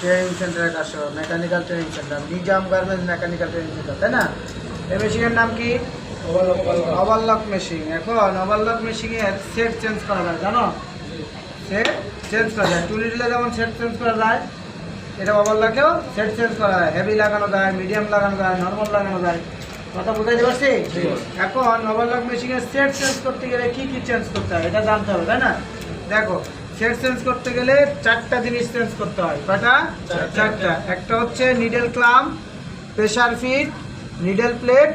Training সেন্টারের কাছে mechanical training centre, Nizam garments mechanical training centre, তাই না? এই মেশিনের নাম কি? Overlock machine. এখন ওভারলক মেশিনের সেট চেঞ্জ করা যায়, জানো? সেট চেঞ্জ করা যায়, টু নিডলে যেমন সেট চেঞ্জ করা যায়, এটা ওভারলকেও সেট চেঞ্জ করা যায়। হেভি লাগানো যায়, মিডিয়াম লাগানো যায়, নর্মাল লাগানো যায়। কথা বুঝাইতে পারছি? এখন ওভারলক মেশিনের সেট চেঞ্জ করতে গেলে কি কি চেঞ্জ করতে হয় এটা জানতে হবে, তাই না? দেখো, সেট চেঞ্জ করতে গেলে চারটা জিনিস চেঞ্জ করতে হয়। কয়টা? চারটা। একটা হচ্ছে needle clamp, presser feet, needle plate,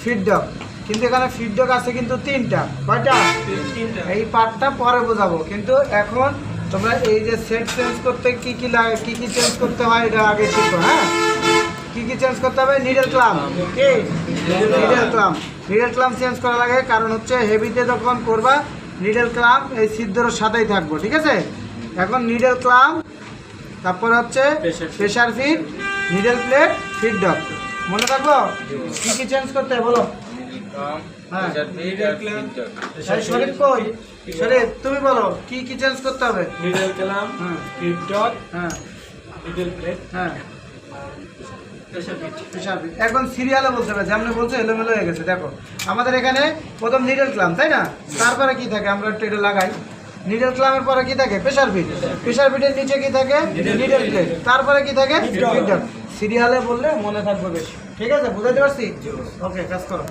feed dog. কিন্তু এখানে ফিডডক আছে কিন্তু তিনটা। কয়টা? এই পার্টটা পরে বোঝাবো, কিন্তু এখন তোমরা এই যে সেট চেঞ্জ করতে কি কি লাগে, কি কি চেঞ্জ করতে হয় এটা আগে শিখো। হ্যাঁ, কি কি চেঞ্জ করতে হবে? Needle clamp. কি? Needle clamp. Needle clamp change করা লাগে, কারণ হচ্ছে হেভিতে যখন করবা নিডল ক্লাম্প এই ছিদ্রের সাথেই থাকবো, ঠিক আছে? এখন নিডল ক্লাম্প, তারপর হচ্ছে presser feet, needle plate, feed dog. মনে থাকলো? কি কি চেঞ্জ করতে হয় বলো? হ্যাঁ, শরীফ কই? শরীফ তুমি বলো কি কি চেঞ্জ করতে হবে? নিডল ক্লাম্প, ফিডডক, হ্যাঁ, নিডল প্লেট, হ্যাঁ, প্রেসার ফিট। এখন সিরিয়ালে বলতে হবে, যেমন বলছো এলোমেলো হয়ে গেছে। দেখো, আমাদের এখানে প্রথম নিডল ক্লাম্প, তাই না? তারপরে কি থাকে? আমরা একটু এটা লাগাই। নিডল ক্লাম্পের পরে কি থাকে? Pressure fit. প্রেসার ফিটের নিচে কি থাকে? Needle plate. তারপরে কি থাকে? ফিডডক। সিরিয়ালে বললে মনে থাকবে বেশি। ঠিক আছে, বুঝাতে পারছি? ওকে, কাজ করো।